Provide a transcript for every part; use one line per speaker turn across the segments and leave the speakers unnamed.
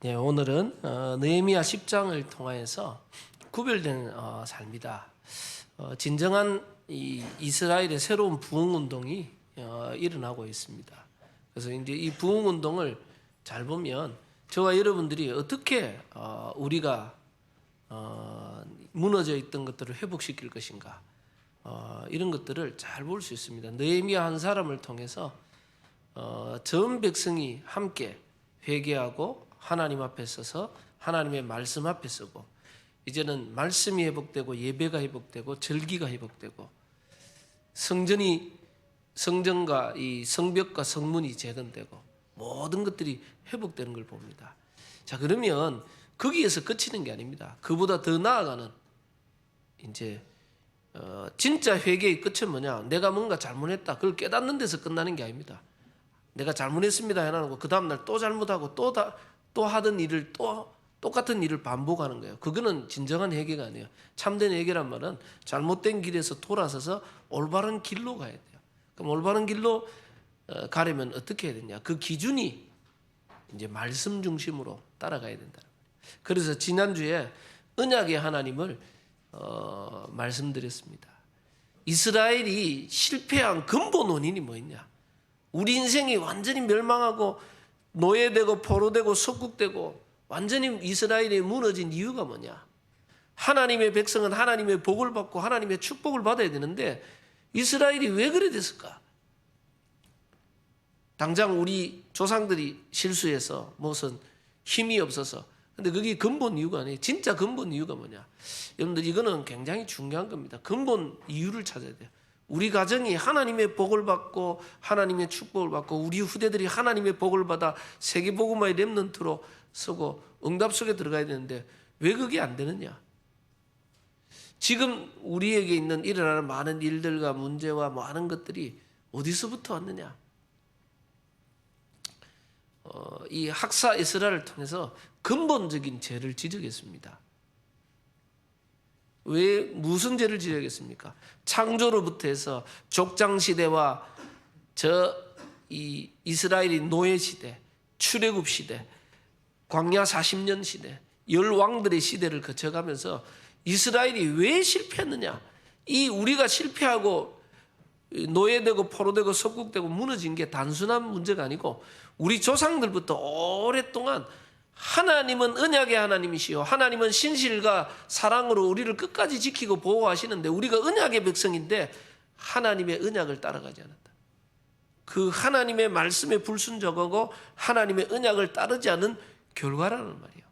네, 오늘은 느헤미야 10장을 통하여서 구별된 삶이다. 진정한 이 이스라엘의 새로운 부흥 운동이 일어나고 있습니다. 그래서 이제 이 부흥 운동을 잘 보면 저와 여러분들이 어떻게 우리가 무너져 있던 것들을 회복시킬 것인가, 이런 것들을 잘 볼 수 있습니다. 느헤미야 한 사람을 통해서 전 백성이 함께 회개하고 하나님 앞에 서서 하나님의 말씀 앞에 서고, 이제는 말씀이 회복되고 예배가 회복되고 절기가 회복되고 성전과 이 성벽과 성문이 재건되고 모든 것들이 회복되는 걸 봅니다. 자, 그러면 거기에서 그치는 게 아닙니다. 그보다 더 나아가는 이제 진짜 회개의 끝은 뭐냐? 내가 뭔가 잘못했다, 그걸 깨닫는 데서 끝나는 게 아닙니다. 내가 잘못했습니다 해놓고 그 다음날 또 잘못하고 또 하던 일을 또 똑같은 일을 반복하는 거예요. 그거는 진정한 회개가 아니에요. 참된 회개란 말은 잘못된 길에서 돌아서서 올바른 길로 가야 돼요. 그럼 올바른 길로 가려면 어떻게 해야 되냐? 그 기준이 이제 말씀 중심으로 따라가야 된다. 그래서 지난주에 언약의 하나님을 말씀드렸습니다. 이스라엘이 실패한 근본 원인이 뭐였냐? 우리 인생이 완전히 멸망하고 노예되고 포로되고 속국되고 완전히 이스라엘이 무너진 이유가 뭐냐? 하나님의 백성은 하나님의 복을 받고 하나님의 축복을 받아야 되는데 이스라엘이 왜 그래 됐을까? 당장 우리 조상들이 실수해서 무슨 힘이 없어서, 근데 그게 근본 이유가 아니에요. 진짜 근본 이유가 뭐냐? 여러분들, 이거는 굉장히 중요한 겁니다. 근본 이유를 찾아야 돼요. 우리 가정이 하나님의 복을 받고 하나님의 축복을 받고 우리 후대들이 하나님의 복을 받아 세계복음화의 렘넌트로 서고 응답 속에 들어가야 되는데 왜 그게 안 되느냐? 지금 우리에게 있는 일어나는 많은 일들과 문제와 많은 것들이 어디서부터 왔느냐? 이 학사 에스라를 통해서 근본적인 죄를 지적했습니다. 왜 무슨 죄를 지적했습니까? 창조로부터 해서 족장 시대와 이 이스라엘이 노예 시대, 출애굽 시대, 광야 40년 시대, 열 왕들의 시대를 거쳐가면서 이스라엘이 왜 실패했느냐? 이 우리가 실패하고 노예되고 포로되고 속국되고 무너진 게 단순한 문제가 아니고 우리 조상들부터 오랫동안 하나님은 언약의 하나님이시요 하나님은 신실과 사랑으로 우리를 끝까지 지키고 보호하시는데 우리가 언약의 백성인데 하나님의 언약을 따라가지 않았다. 그 하나님의 말씀에 불순종하고 하나님의 언약을 따르지 않은 결과라는 말이에요.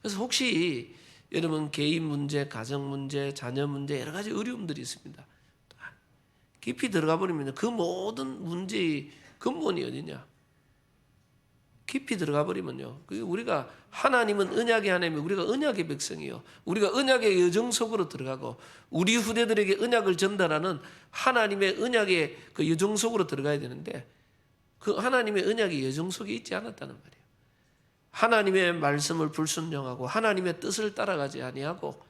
그래서 혹시 여러분 개인 문제, 가정 문제, 자녀 문제 여러 가지 어려움들이 있습니다. 깊이 들어가 버리면 그 모든 문제의 근본이 어디냐? 깊이 들어가 버리면요, 우리가 하나님은 언약의 하나님이고 우리가 언약의 백성이요, 우리가 언약의 여정 속으로 들어가고 우리 후대들에게 언약을 전달하는 하나님의 언약의 그 여정 속으로 들어가야 되는데 그 하나님의 언약의 여정 속에 있지 않았다는 말이에요. 하나님의 말씀을 불순종하고 하나님의 뜻을 따라가지 아니하고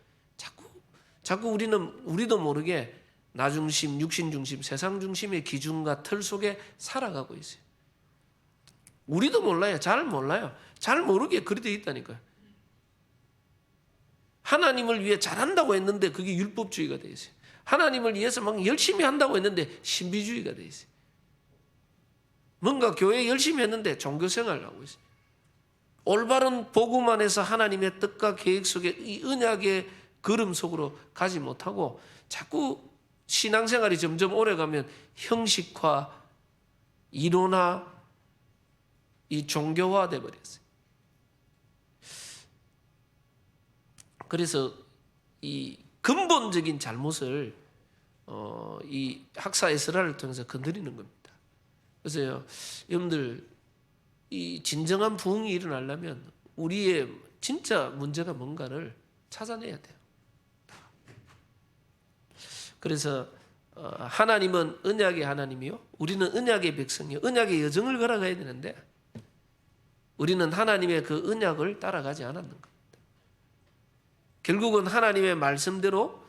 자꾸 우리도 모르게 나 중심, 육신 중심, 세상 중심의 기준과 틀 속에 살아가고 있어요. 우리도 몰라요. 잘 몰라요. 잘 모르게 그리 돼 있다니까요. 하나님을 위해 잘한다고 했는데 그게 율법주의가 돼 있어요. 하나님을 위해서 막 열심히 한다고 했는데 신비주의가 돼 있어요. 뭔가 교회 열심히 했는데 종교생활을 하고 있어요. 올바른 복음 안에서 하나님의 뜻과 계획 속에 이 언약의 걸음 속으로 가지 못하고 자꾸 신앙생활이 점점 오래가면 형식화, 이론화, 이 종교화 돼 버렸어요. 그래서 이 근본적인 잘못을 이 학사 에스라를 통해서 건드리는 겁니다. 그래서 여러분들, 이 진정한 부흥이 일어나려면 우리의 진짜 문제가 뭔가를 찾아내야 돼요. 그래서 하나님은 언약의 하나님이요, 우리는 언약의 백성이요, 언약의 여정을 걸어가야 되는데 우리는 하나님의 그 언약을 따라가지 않았는 겁니다. 결국은 하나님의 말씀대로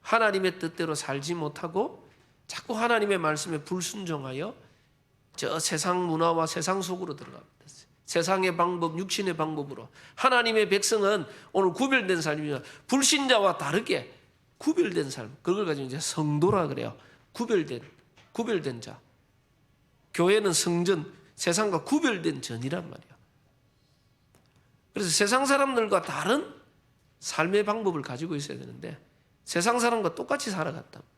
하나님의 뜻대로 살지 못하고 자꾸 하나님의 말씀에 불순종하여 저 세상 문화와 세상 속으로 들어갑니다. 세상의 방법, 육신의 방법으로. 하나님의 백성은 오늘 구별된 삶이며 불신자와 다르게 구별된 삶. 그걸 가지고 이제 성도라 그래요. 구별된 자. 교회는 성전, 세상과 구별된 전이란 말이에요. 그래서 세상 사람들과 다른 삶의 방법을 가지고 있어야 되는데 세상 사람과 똑같이 살아갔단 말이에요.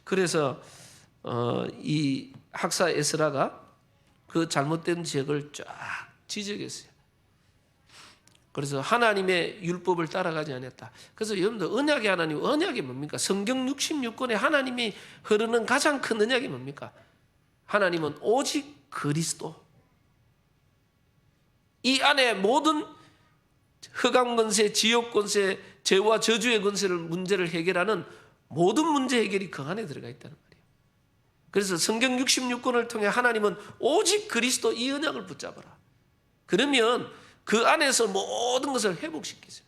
그래서 이 학사 에스라가 그 잘못된 지역을 쫙 지적했어요. 그래서 하나님의 율법을 따라가지 않았다. 그래서 여러분들 언약의 하나님, 언약이 뭡니까? 성경 66권에 하나님이 흐르는 가장 큰 언약이 뭡니까? 하나님은 오직 그리스도. 이 안에 모든 흑암 권세, 지옥 권세, 죄와 저주의 권세를 문제를 해결하는 모든 문제 해결이 그 안에 들어가 있다는 말이에요. 그래서 성경 66권을 통해 하나님은 오직 그리스도 이 언약을 붙잡아라. 그러면 그 안에서 모든 것을 회복시키세요.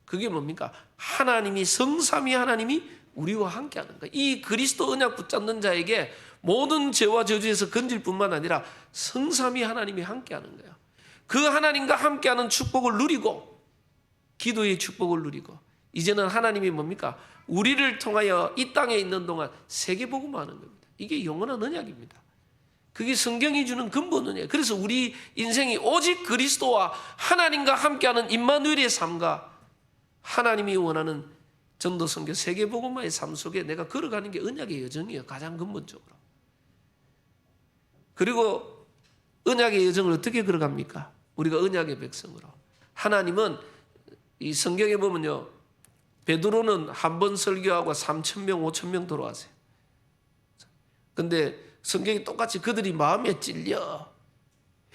그게 뭡니까? 하나님이 성삼위 하나님이 우리와 함께하는 거예요. 이 그리스도 언약 붙잡는 자에게 모든 죄와 저주에서 건질 뿐만 아니라 성삼위 하나님이 함께하는 거예요. 그 하나님과 함께하는 축복을 누리고 기도의 축복을 누리고 이제는 하나님이 뭡니까? 우리를 통하여 이 땅에 있는 동안 세계복음화하는 겁니다. 이게 영원한 언약입니다. 그게 성경이 주는 근본 언약이에요. 그래서 우리 인생이 오직 그리스도와 하나님과 함께하는 임마누엘의 삶과 하나님이 원하는 전도 선교 세계복음화의 삶 속에 내가 걸어가는 게 언약의 여정이에요. 가장 근본적으로. 그리고 언약의 여정을 어떻게 걸어갑니까? 우리가 언약의 백성으로. 하나님은 이 성경에 보면요. 베드로는 한 번 설교하고 3,000명, 5,000명 돌아왔어요. 근데 성경이 똑같이 그들이 마음에 찔려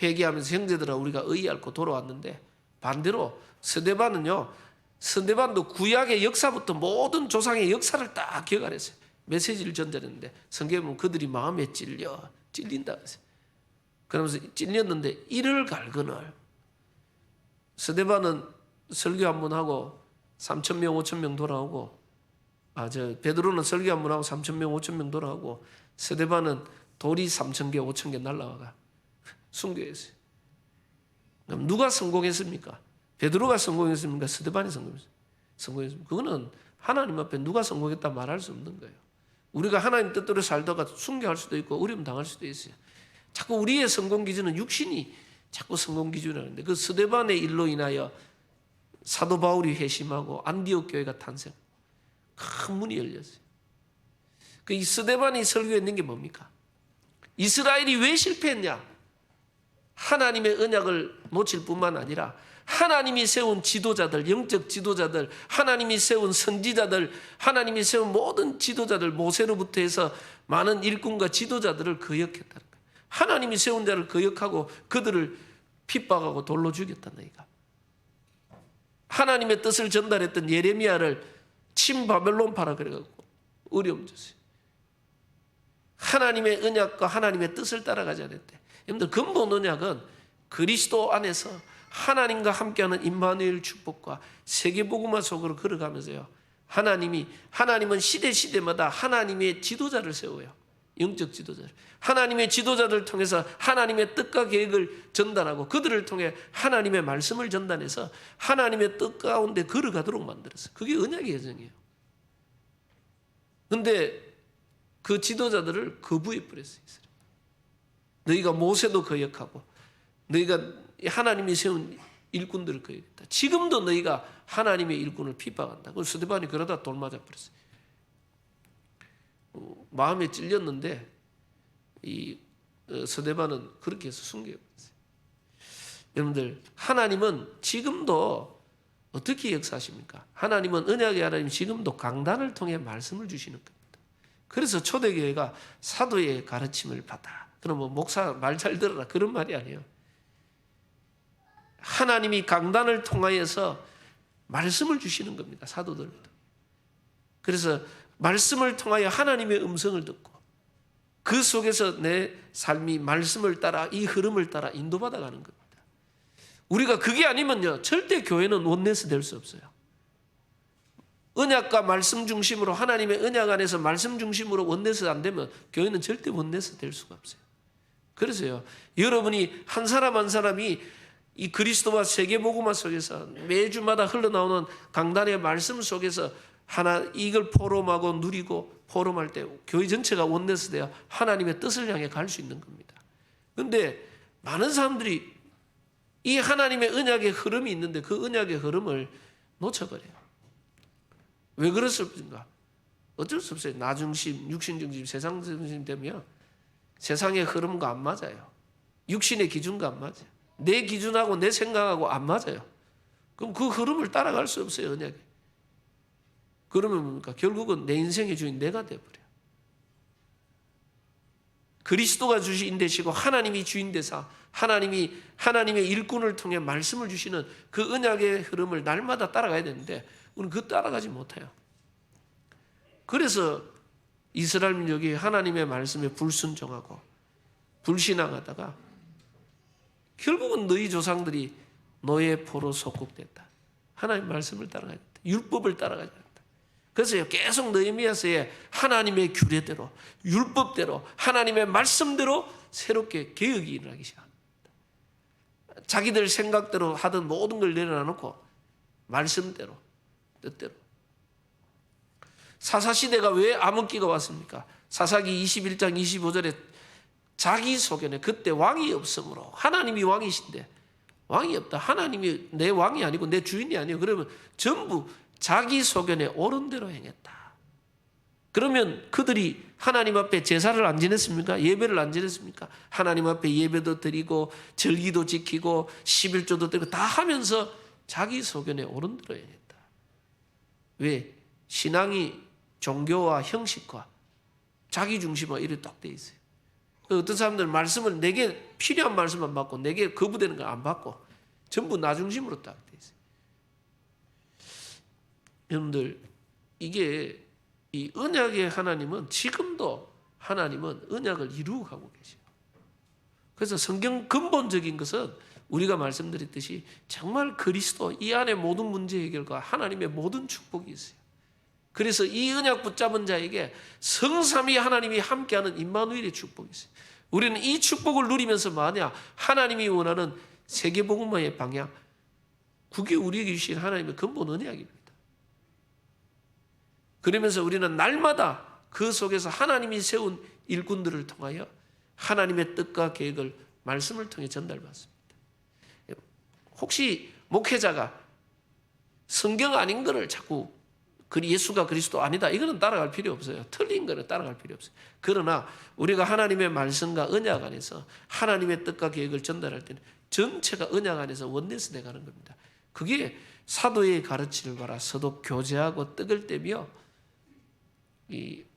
회개하면서 형제들아 우리가 의의 앓고 돌아왔는데 반대로 스데반도 구약의 역사부터 모든 조상의 역사를 딱 기억하랬어요. 메시지를 전달했는데 성경에 보면 그들이 마음에 찔린다 그랬어요. 그러면서 찔렸는데 이를 갈거늘 스데반은 설교 한 번 하고 3,000명 5,000명 돌아오고 베드로는 설교 한 번 하고 3,000명 5,000명 돌아오고 스데반은 돌이 3,000개 5,000개 날라와가 순교했어요. 그럼 누가 성공했습니까? 베드로가 성공했습니까? 스데반이 성공했습니까? 그거는 하나님 앞에 누가 성공했다 말할 수 없는 거예요. 우리가 하나님 뜻대로 살다가 순교할 수도 있고 어려움 당할 수도 있어요. 자꾸 우리의 성공 기준은 육신이 자꾸 성공 기준이라는데 그 스데반의 일로 인하여 사도 바울이 회심하고 안디옥 교회가 탄생. 큰 문이 열렸어요. 그 이 스데반이 설교했는 게 뭡니까? 이스라엘이 왜 실패했냐? 하나님의 언약을 놓칠 뿐만 아니라 하나님이 세운 지도자들, 영적 지도자들, 하나님이 세운 선지자들, 하나님이 세운 모든 지도자들, 모세로부터 해서 많은 일꾼과 지도자들을 거역했다는 거예요. 하나님이 세운 자를 거역하고 그들을 핍박하고 돌로 죽였다는 얘기가. 하나님의 뜻을 전달했던 예레미야를 친 바벨론파라 그래가지고 어려움 줬어요. 하나님의 언약과 하나님의 뜻을 따라가지 않았대. 여러분들 근본 언약은 그리스도 안에서 하나님과 함께하는 임마누엘 축복과 세계복음화 속으로 걸어가면서요. 하나님은 시대마다 하나님의 지도자를 세워요. 영적 지도자를. 하나님의 지도자들을 통해서 하나님의 뜻과 계획을 전달하고 그들을 통해 하나님의 말씀을 전달해서 하나님의 뜻 가운데 걸어가도록 만들었어요. 그게 언약의 여정이에요. 그런데 그 지도자들을 거부해버렸어요. 너희가 모세도 거역하고 너희가 하나님이 세운 일꾼들을 거역했다. 지금도 너희가 하나님의 일꾼을 핍박한다. 그 스데반이 그러다 돌 맞아버렸어요. 마음에 찔렸는데 이 스데반은 그렇게 해서 순교해버렸어요. 여러분들 하나님은 지금도 어떻게 역사하십니까? 하나님은 언약의 하나님 지금도 강단을 통해 말씀을 주시는 겁니다. 그래서 초대교회가 사도의 가르침을 받아. 그러면 목사 말 잘 들어라 그런 말이 아니에요. 하나님이 강단을 통하여서 말씀을 주시는 겁니다. 사도들부터. 그래서 말씀을 통하여 하나님의 음성을 듣고 그 속에서 내 삶이 말씀을 따라 이 흐름을 따라 인도받아 가는 겁니다. 우리가 그게 아니면요 절대 교회는 원내스 될 수 없어요. 언약과 말씀 중심으로 하나님의 언약 안에서 말씀 중심으로 원내스 안 되면 교회는 절대 원내스 될 수가 없어요. 그래서요, 여러분이 한 사람 한 사람이 이 그리스도와 세계복음화 속에서 매주마다 흘러나오는 강단의 말씀 속에서 하나 이걸 포럼하고 누리고 포럼할 때 교회 전체가 원내서 되어 하나님의 뜻을 향해 갈 수 있는 겁니다. 그런데 많은 사람들이 이 하나님의 언약의 흐름이 있는데 그 언약의 흐름을 놓쳐버려요. 왜 그렇습니까? 어쩔 수 없어요. 나 중심, 육신 중심, 세상 중심 되면 세상의 흐름과 안 맞아요. 육신의 기준과 안 맞아요. 내 기준하고 내 생각하고 안 맞아요. 그럼 그 흐름을 따라갈 수 없어요, 언약에. 그러면 뭡니까? 결국은 내 인생의 주인 내가 돼버려요. 그리스도가 주인 되시고 하나님이 주인 되사 하나님의 일꾼을 통해 말씀을 주시는 그 언약의 흐름을 날마다 따라가야 되는데 우리는 그거 따라가지 못해요. 그래서 이스라엘 민족이 하나님의 말씀에 불순종하고 불신앙하다가 결국은 너희 조상들이 노예 포로 속국됐다. 하나님의 말씀을 따라가야 된다. 율법을 따라가야 된다. 그래서 계속 느헤미야서에 하나님의 규례대로 율법대로 하나님의 말씀대로 새롭게 개혁이 일어나기 시작합니다. 자기들 생각대로 하던 모든 걸 내려놓고 말씀대로 뜻대로. 사사시대가 왜 암흑기가 왔습니까? 사사기 21장 25절에 자기 소견에 그때 왕이 없으므로 하나님이 왕이신데 왕이 없다. 하나님이 내 왕이 아니고 내 주인이 아니에요. 그러면 전부 자기 소견에 옳은 대로 행했다. 그러면 그들이 하나님 앞에 제사를 안 지냈습니까? 예배를 안 지냈습니까? 하나님 앞에 예배도 드리고 절기도 지키고 11조도 드리고 다 하면서 자기 소견에 옳은 대로 행했다. 왜? 신앙이 종교와 형식과 자기 중심화 이렇게 딱 돼 있어요. 어떤 사람들은 말씀을 내게 필요한 말씀만 받고 내게 거부되는 걸 안 받고 전부 나 중심으로 딱 돼 있어요. 여러분들 이게 이 언약의 하나님은 지금도 하나님은 언약을 이루어 가고 계세요. 그래서 성경 근본적인 것은 우리가 말씀드렸듯이 정말 그리스도 이 안에 모든 문제 해결과 하나님의 모든 축복이 있어요. 그래서 이 언약 붙잡은 자에게 성삼위 하나님이 함께하는 임마누엘의 축복이 있어요. 우리는 이 축복을 누리면서 만약 하나님이 원하는 세계복음화의 방향, 그게 우리에게 주신 하나님의 근본 언약입니다. 그러면서 우리는 날마다 그 속에서 하나님이 세운 일꾼들을 통하여 하나님의 뜻과 계획을 말씀을 통해 전달받습니다. 혹시 목회자가 성경 아닌 것을 자꾸 예수가 그리스도 아니다 이거는 따라갈 필요 없어요. 틀린 거는 따라갈 필요 없어요. 그러나 우리가 하나님의 말씀과 언약 안에서 하나님의 뜻과 계획을 전달할 때는 전체가 언약 안에서 원내스 돼가는 겁니다. 그게 사도의 가르침을 봐라. 서로 교제하고 떡을 떼며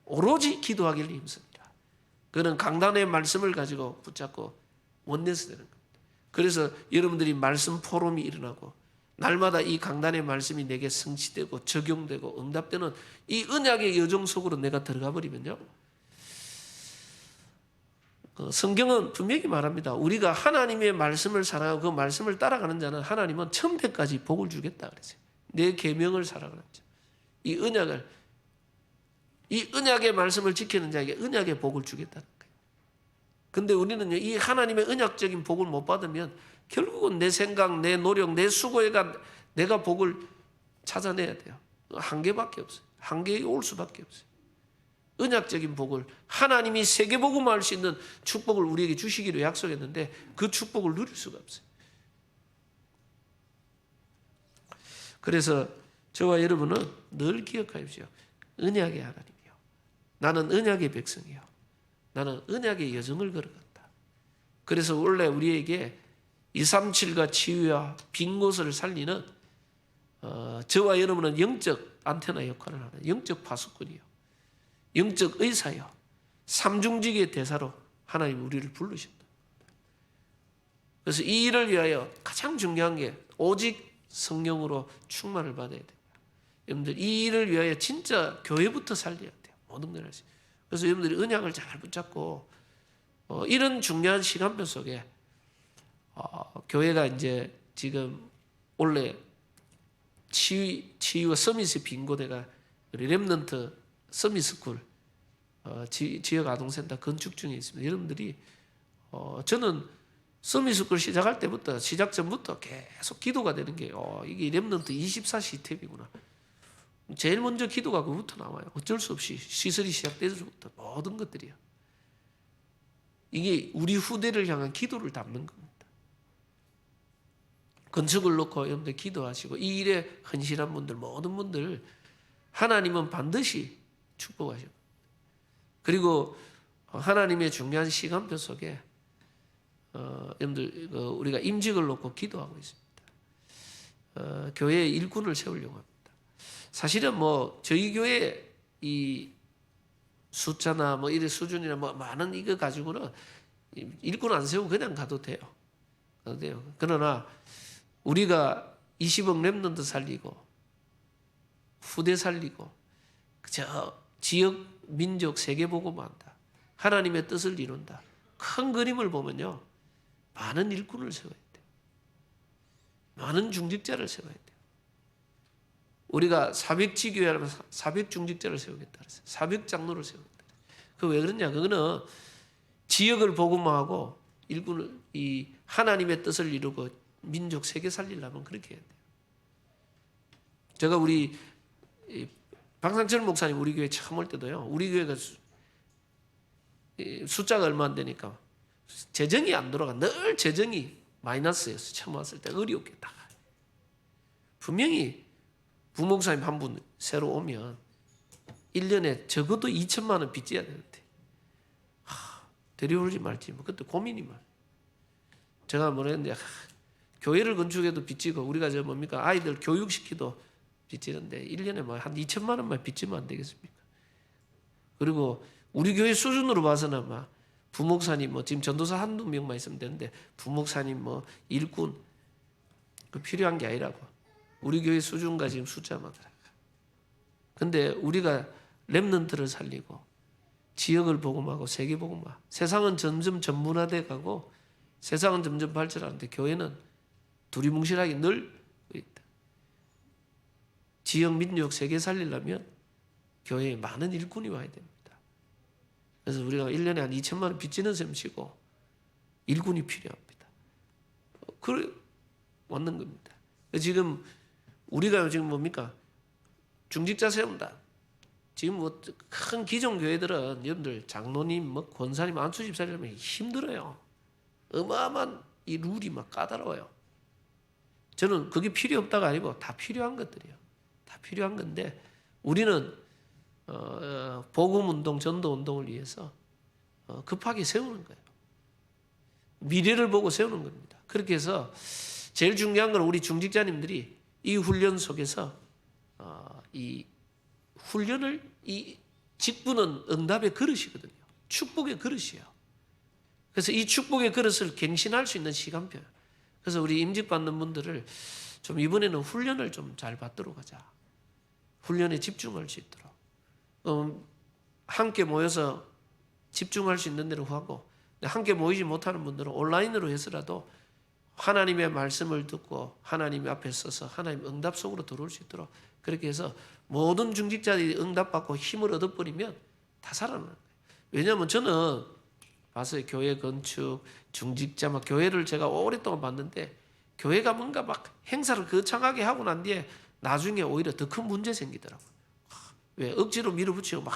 오로지 기도하기를 힘씁니다. 그는 강단의 말씀을 가지고 붙잡고 원내스 되는 겁니다. 그래서 여러분들이 말씀 포럼이 일어나고 날마다 이 강단의 말씀이 내게 성취되고 적용되고 응답되는 이 언약의 여정 속으로 내가 들어가 버리면요. 성경은 분명히 말합니다. 우리가 하나님의 말씀을 사랑하고 그 말씀을 따라가는 자는 하나님은 천대까지 복을 주겠다 그랬어요. 내 계명을 살아가는 자. 이 언약의 말씀을 지키는 자에게 언약의 복을 주겠다는 거예요. 근데 우리는 이 하나님의 언약적인 복을 못 받으면 결국은 내 생각, 내 노력, 내 수고에가 내가 복을 찾아내야 돼요. 한계밖에 없어요. 한계에 올 수밖에 없어요. 언약적인 복을 하나님이 세계복음화할 수 있는 축복을 우리에게 주시기로 약속했는데 그 축복을 누릴 수가 없어요. 그래서 저와 여러분은 늘 기억하십시오. 언약의 하나님이요. 나는 언약의 백성이요. 나는 언약의 여정을 걸어간다. 그래서 원래 우리에게 237과 치유와 빈 곳을 살리는 저와 여러분은 영적 안테나 역할을 하는 영적 파수꾼이요. 영적 의사요. 삼중직의 대사로 하나님 우리를 부르셨다. 그래서 이 일을 위하여 가장 중요한 게 오직 성령으로 충만을 받아야 돼요. 여러분들 이 일을 위하여 진짜 교회부터 살려야 돼요. 모든 걸 할 수. 그래서 여러분들이 언약을 잘 붙잡고 이런 중요한 시간표 속에 교회가 이제 지금 원래 치유와 서밋의 빈고대가 렘넌트 서밋스쿨 지역 아동센터 건축 중에 있습니다. 여러분들이 저는 서밋스쿨 시작할 때부터 시작 전부터 계속 기도가 되는 게 이게 렘넌트 24 시스템이구나. 제일 먼저 기도가 그부터 나와요. 어쩔 수 없이 시설이 시작돼서부터 모든 것들이요. 이게 우리 후대를 향한 기도를 담는 겁니다. 건축을 놓고 여러분들 기도하시고 이 일에 헌신한 분들 모든 분들 하나님은 반드시 축복하시고 그리고 하나님의 중요한 시간표 속에 여러분들 우리가 임직을 놓고 기도하고 있습니다. 교회의 일꾼을 세우려고 합니다. 사실은 뭐 저희 교회 이 숫자나 뭐 이런 수준이나 뭐 많은 이거 가지고는 일꾼 안 세우고 그냥 가도 돼요. 그러나 우리가 20억 렘넌트 살리고 후대 살리고 저 지역 민족 세계 보고만 한다. 하나님의 뜻을 이룬다. 큰 그림을 보면요. 많은 일꾼을 세워야 돼요. 많은 중직자를 세워야 돼요. 우리가 400지교회라면 400중직자를 세우겠다 그랬어요. 400장로를 세우겠다. 그 왜 그러냐? 그거는 지역을 복음화하고 일꾼을 이 하나님의 뜻을 이루고 민족 세계 살리려면 그렇게 해야 돼요. 제가 우리 방상철 목사님 우리 교회 처음 올 때도요. 우리 교회가 숫자가 얼마 안 되니까 재정이 안 돌아가. 늘 재정이 마이너스였어요. 처음 왔을 때 어렵겠다. 분명히 부목사님 한 분 새로 오면 1년에 적어도 2천만 원 빚져야 되는데 데려올지 말지 뭐 그때 고민이 많아요. 제가 뭐라 했는데 교회를 건축해도 빚지고 우리가 저 뭡니까 아이들 교육시키도 빚지는데 1년에 뭐 한 2천만 원만 빚지면 안 되겠습니까? 그리고 우리 교회 수준으로 봐서는 막 부목사님 뭐 지금 전도사 한두 명만 있으면 되는데 부목사님 뭐 일꾼 그 필요한 게 아니라고. 우리 교회 수준과 지금 숫자만 들어가. 근데 우리가 렘넌트를 살리고 지역을 복음하고 세계 복음화. 세상은 점점 전문화돼 가고 세상은 점점 발전하는데 교회는 두리뭉실하게 늘 있다. 지역 민족 세계 살리려면 교회에 많은 일꾼이 와야 됩니다. 그래서 우리가 1년에 한 2천만 원 빚지는 셈치고 일꾼이 필요합니다. 그래 왔는 겁니다. 지금 우리가 지금 뭡니까? 중직자 세운다. 지금 뭐 큰 기존 교회들은 여러분들 장로님, 뭐 권사님, 안수집사님이 힘들어요. 어마어마한 이 룰이 막 까다로워요. 저는 그게 필요 없다가 아니고 다 필요한 것들이에요. 다 필요한 건데 우리는 복음운동, 전도운동을 위해서 급하게 세우는 거예요. 미래를 보고 세우는 겁니다. 그렇게 해서 제일 중요한 건 우리 중직자님들이 이 훈련 속에서 이 훈련을 이 직분은 응답의 그릇이거든요. 축복의 그릇이에요. 그래서 이 축복의 그릇을 갱신할 수 있는 시간표예요. 그래서 우리 임직받는 분들을 좀 이번에는 훈련을 좀 잘 받도록 하자. 훈련에 집중할 수 있도록. 함께 모여서 집중할 수 있는 대로 하고 함께 모이지 못하는 분들은 온라인으로 해서라도 하나님의 말씀을 듣고 하나님 앞에 서서 하나님 응답 속으로 들어올 수 있도록 그렇게 해서 모든 중직자들이 응답받고 힘을 얻어버리면 다 살아나는 거예요. 왜냐하면 저는 봤어요. 교회 건축, 중직자, 막 교회를 제가 오랫동안 봤는데 교회가 뭔가 막 행사를 거창하게 하고 난 뒤에 나중에 오히려 더 큰 문제 생기더라고요. 왜? 억지로 밀어붙이고 막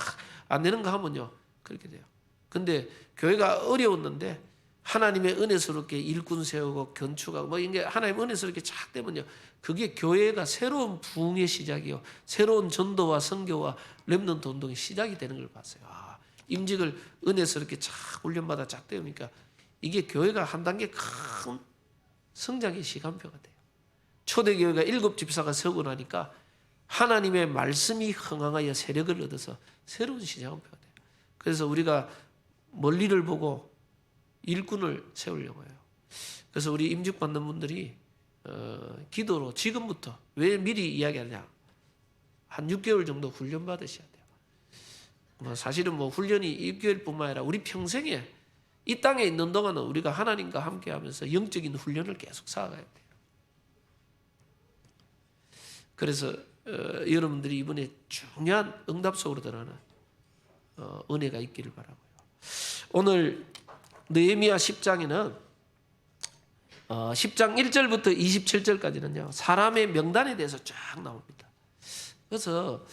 안 되는 거 하면요. 그렇게 돼요. 근데 교회가 어려웠는데 하나님의 은혜스럽게 일꾼 세우고 건축하고 뭐 이게 하나님 은혜스럽게 착 되면요. 그게 교회가 새로운 부흥의 시작이요. 새로운 전도와 선교와 렘넌트 운동의 시작이 되는 걸 봤어요. 임직을 은혜스럽게 착 훈련받아 쫙 되니까 이게 교회가 한 단계 큰 성장의 시간표가 돼요. 초대교회가 7집사가 서고 나니까 하나님의 말씀이 흥황하여 세력을 얻어서 새로운 시간표가 돼요. 그래서 우리가 멀리를 보고 일꾼을 세우려고 해요. 그래서 우리 임직받는 분들이 기도로 지금부터 왜 미리 이야기하냐? 한 6개월 정도 훈련 받으셔야 돼요. 뭐 사실은 뭐 훈련이 6개월뿐만 아니라 우리 평생에 이 땅에 있는 동안은 우리가 하나님과 함께하면서 영적인 훈련을 계속 쌓아가야 돼요. 그래서 여러분들이 이번에 중요한 응답 속으로 들어가는 은혜가 있기를 바라고요. 오늘 느헤미야 10장에는 10장 1절부터 27절까지는요 사람의 명단에 대해서 쫙 나옵니다. 그래서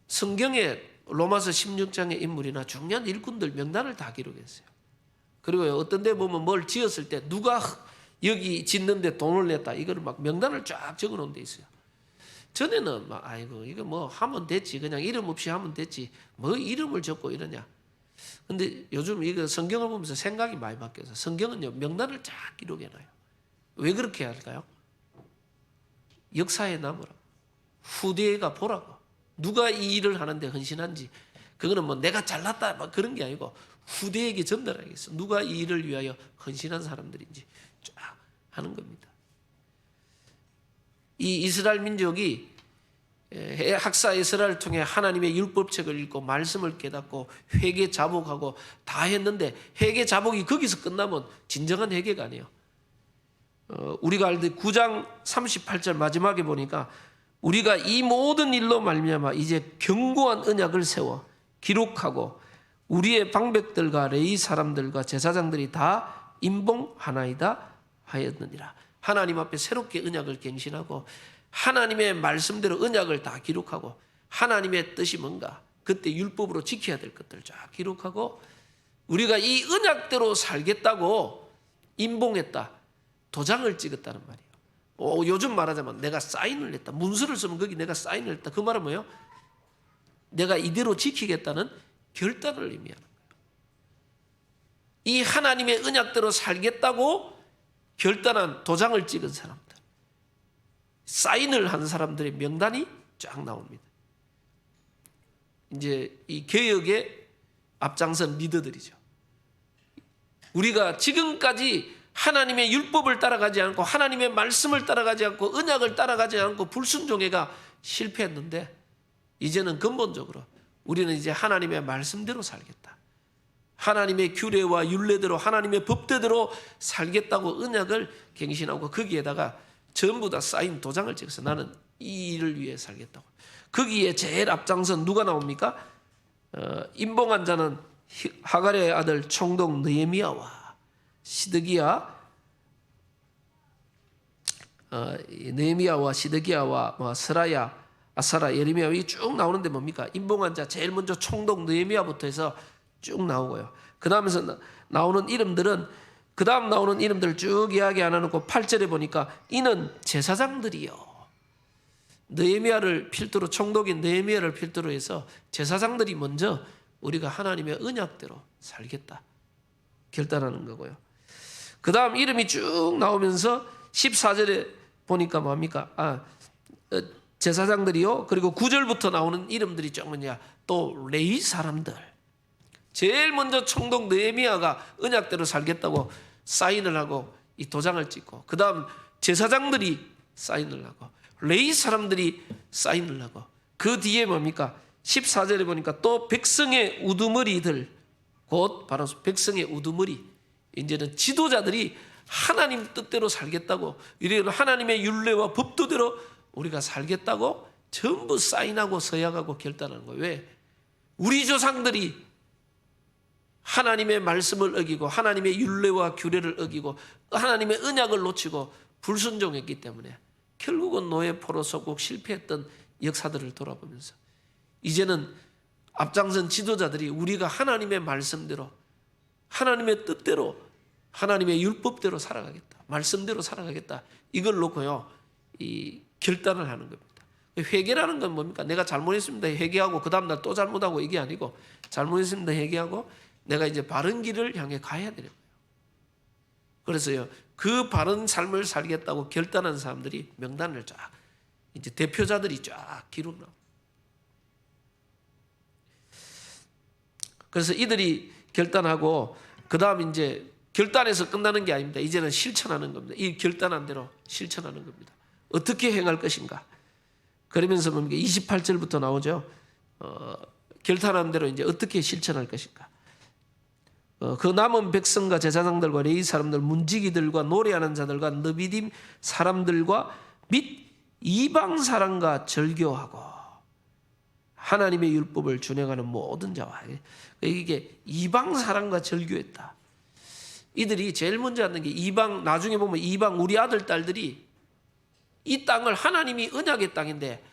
성경에 로마서 16장의 인물이나 중요한 일꾼들 명단을 다 기록했어요. 그리고 어떤 데 보면 뭘 지었을 때 누가 여기 짓는데 돈을 냈다, 이거를 막 명단을 쫙 적어 놓은 데 있어요. 전에는 막 아이고 이거 뭐 하면 됐지, 그냥 이름 없이 하면 됐지, 뭐 이름을 적고 이러냐. 근데 요즘 이거 성경을 보면서 생각이 많이 바뀌어서 성경은요 명단을 쫙 기록해놔요. 왜 그렇게 할까요? 역사에 남으라고, 후대가 보라고. 누가 이 일을 하는데 헌신한지, 그거는 뭐 내가 잘났다 막 그런 게 아니고 후대에게 전달하겠어. 누가 이 일을 위하여 헌신한 사람들인지 쫙 하는 겁니다. 이 이스라엘 민족이 학사 에스라를 통해 하나님의 율법책을 읽고 말씀을 깨닫고 회개 자복하고 다 했는데, 회개 자복이 거기서 끝나면 진정한 회개가 아니에요. 우리가 알듯 9장 38절 마지막에 보니까 우리가 이 모든 일로 말미암아 이제 견고한 언약을 세워 기록하고 우리의 방백들과 레위 사람들과 제사장들이 다 임봉하나이다 하였느니라. 하나님 앞에 새롭게 언약을 갱신하고 하나님의 말씀대로 언약을 다 기록하고 하나님의 뜻이 뭔가, 그때 율법으로 지켜야 될 것들 쫙 기록하고 우리가 이 언약대로 살겠다고 임봉했다, 도장을 찍었다는 말이에요. 요즘 말하자면 내가 사인을 했다, 문서를 쓰면 거기 내가 사인을 했다, 그 말은 뭐예요? 내가 이대로 지키겠다는 결단을 의미하는 거예요. 이 하나님의 언약대로 살겠다고 결단한 도장을 찍은 사람들, 사인을 한 사람들의 명단이 쫙 나옵니다. 이제 이 개혁의 앞장선 리더들이죠. 우리가 지금까지 하나님의 율법을 따라가지 않고 하나님의 말씀을 따라가지 않고 언약을 따라가지 않고 불순종해가 실패했는데, 이제는 근본적으로 우리는 이제 하나님의 말씀대로 살겠다, 하나님의 규례와 율례대로 하나님의 법대로 살겠다고 언약을 갱신하고 거기에다가 전부 다 사인 도장을 찍어서 나는 이 일을 위해 살겠다고. 거기에 제일 앞장선 누가 나옵니까? 임봉한 자는 하갈의 아들 총독 느헤미야와 느헤미야와 시드기야와 스라야, 아사라, 예레미야, 이 쭉 나오는데 뭡니까? 임봉한 자 제일 먼저 총독 느헤미야부터 해서 쭉 나오고요. 그 다음에서 나오는 이름들은, 그 다음 나오는 이름들 쭉 이야기 안 해놓고 8절에 보니까 이는 제사장들이요. 느헤미야를 필두로, 총독인 느헤미야를 필두로 해서 제사장들이 먼저 우리가 하나님의 언약대로 살겠다 결단하는 거고요. 그 다음 이름이 쭉 나오면서 14절에 보니까 뭡니까? 제사장들이요. 그리고 9절부터 나오는 이름들이 쭉 뭐냐? 또 레위 사람들. 제일 먼저 총독 느헤미야가 언약대로 살겠다고 사인을 하고 이 도장을 찍고, 그 다음 제사장들이 사인을 하고 레위 사람들이 사인을 하고, 그 뒤에 뭡니까? 14절에 보니까 또 백성의 우두머리들, 곧 바로 백성의 우두머리, 이제는 지도자들이 하나님 뜻대로 살겠다고, 이래는 하나님의 율례와 법도대로 우리가 살겠다고 전부 사인하고 서약하고 결단하는 거예요. 왜? 우리 조상들이 하나님의 말씀을 어기고 하나님의 율례와 규례를 어기고 하나님의 언약을 놓치고 불순종했기 때문에 결국은 노예 포로 속국 실패했던 역사들을 돌아보면서 이제는 앞장선 지도자들이 우리가 하나님의 말씀대로 하나님의 뜻대로 하나님의 율법대로 살아가겠다, 말씀대로 살아가겠다, 이걸 놓고요 이 결단을 하는 겁니다. 회개라는 건 뭡니까? 내가 잘못했습니다 회개하고 그 다음날 또 잘못하고, 이게 아니고 잘못했습니다 회개하고 내가 이제 바른 길을 향해 가야 되는 거예요. 그래서요 그 바른 삶을 살겠다고 결단한 사람들이 명단을 쫙, 이제 대표자들이 쫙 기록 나옵니다. 그래서 이들이 결단하고 그 다음 이제 결단해서 끝나는 게 아닙니다. 이제는 실천하는 겁니다. 이 결단한 대로 실천하는 겁니다. 어떻게 행할 것인가? 그러면서 뭡니까? 28절부터 나오죠. 결단한 대로 이제 어떻게 실천할 것인가? 그 남은 백성과 제사장들과 레위 사람들, 문지기들과 노래하는 자들과 느비딤 사람들과 및 이방 사람과 절교하고 하나님의 율법을 준행하는 모든 자와, 이게 이방 사람과 절교했다. 이들이 제일 먼저 하는 게 이방, 나중에 보면 이방 우리 아들 딸들이 이 땅을, 하나님이 언약의 땅인데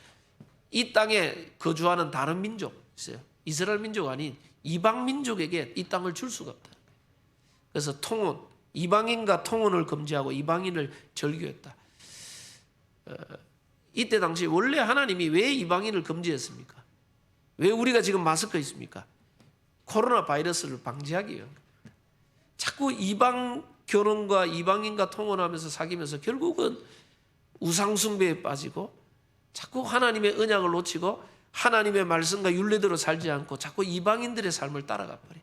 이 땅에 거주하는 다른 민족 있어요. 이스라엘 민족 아닌 이방 민족에게 이 땅을 줄 수가 없다. 그래서 통혼, 이방인과 통혼을 금지하고 이방인을 절교했다. 이때 당시 원래 하나님이 왜 이방인을 금지했습니까? 왜 우리가 지금 마스크 있습니까? 코로나 바이러스를 방지하기 위한. 자꾸 이방 결혼과 이방인과 통혼하면서 사귀면서 결국은 우상숭배에 빠지고 자꾸 하나님의 언약을 놓치고 하나님의 말씀과 율례대로 살지 않고 자꾸 이방인들의 삶을 따라가 버려.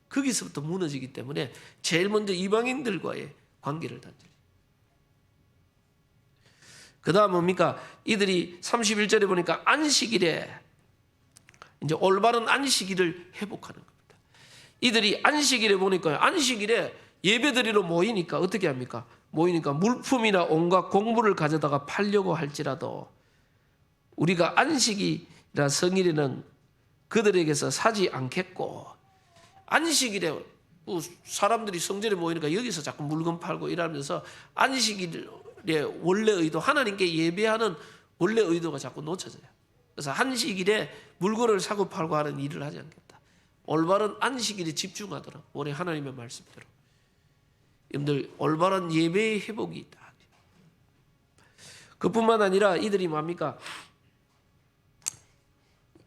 거기서부터 무너지기 때문에 제일 먼저 이방인들과의 관계를 단절해. 그 다음 뭡니까? 이들이 31절에 보니까 안식일에 이제 올바른 안식일을 회복하는 겁니다. 이들이 안식일에 보니까 안식일에 예배드리러 모이니까 어떻게 합니까? 모이니까 물품이나 온갖 공물을 가져다가 팔려고 할지라도 우리가 안식이라 성일에는 그들에게서 사지 않겠고, 안식일에 사람들이 성전에 모이니까 여기서 자꾸 물건 팔고 이러면서 안식일의 원래 의도, 하나님께 예배하는 원래 의도가 자꾸 놓쳐져요. 그래서 안식일에 물건을 사고 팔고 하는 일을 하지 않겠다. 올바른 안식일에 집중하도록 우리 하나님의 말씀대로. 여러분들 올바른 예배의 회복이 있다. 그뿐만 아니라 이들이 뭡니까?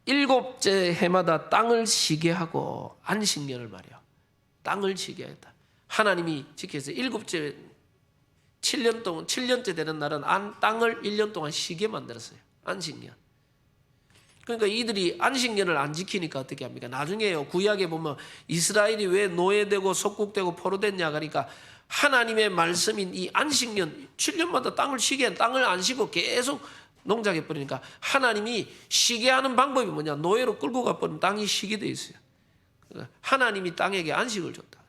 일곱째 해마다 땅을 쉬게 하고, 안식년을 말이야, 땅을 쉬게 했다. 하나님이 지켜서 일곱째 7년 동안, 7년째 되는 날은 땅을 1년 동안 쉬게 만들었어요. 안식년. 그러니까 이들이 안식년을 안 지키니까 어떻게 합니까? 나중에요, 구약에 보면 이스라엘이 왜 노예되고 속국되고 포로됐냐 하니까 하나님의 말씀인 이 안식년 7년마다 땅을 쉬게 한, 땅을 안 쉬고 계속 농작해 버리니까 하나님이 쉬게 하는 방법이 뭐냐? 노예로 끌고 가버리면 땅이 쉬게 돼 있어요. 하나님이 땅에게 안식을 줬다.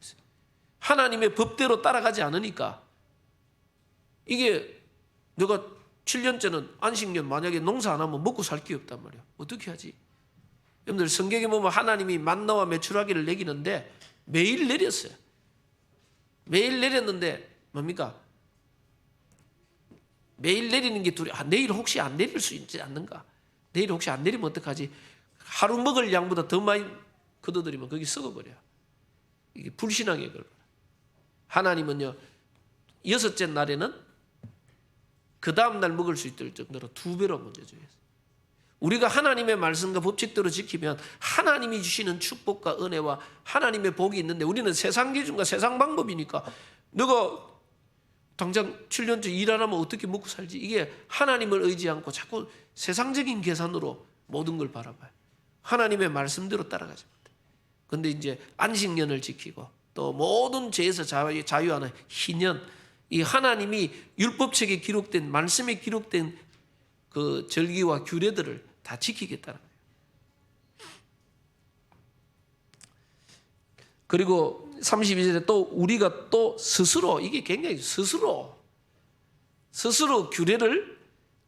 하나님의 법대로 따라가지 않으니까 이게 내가 7년째는 안식년 만약에 농사 안 하면 먹고 살 게 없단 말이야. 어떻게 하지? 여러분들 성경에 보면 하나님이 만나와 메추라기를 내리는데 매일 내렸어요. 매일 내렸는데 뭡니까? 매일 내리는 게 둘이, 내일 혹시 안 내릴 수 있지 않는가? 내일 혹시 안 내리면 어떡하지? 하루 먹을 양보다 더 많이 걷어들이면 거기 썩어버려요. 이게 불신앙의 결과. 하나님은요, 6째 날에는 그 다음날 먹을 수 있을 정도로 2배로 먼저 줘요. 우리가 하나님의 말씀과 법칙대로 지키면 하나님이 주시는 축복과 은혜와 하나님의 복이 있는데, 우리는 세상 기준과 세상 방법이니까 너가 당장 7년째 일 안 하면 어떻게 먹고 살지? 이게 하나님을 의지 않고 자꾸 세상적인 계산으로 모든 걸 바라봐요. 하나님의 말씀대로 따라가지 못해. 그런데 이제 안식년을 지키고 또 모든 죄에서 자유하는 희년, 이 하나님이 율법책에 기록된, 말씀에 기록된 그 절기와 규례들을 다 지키겠다는 거예요. 그리고 32절에 또 우리가 또 스스로, 이게 굉장히 스스로 규례를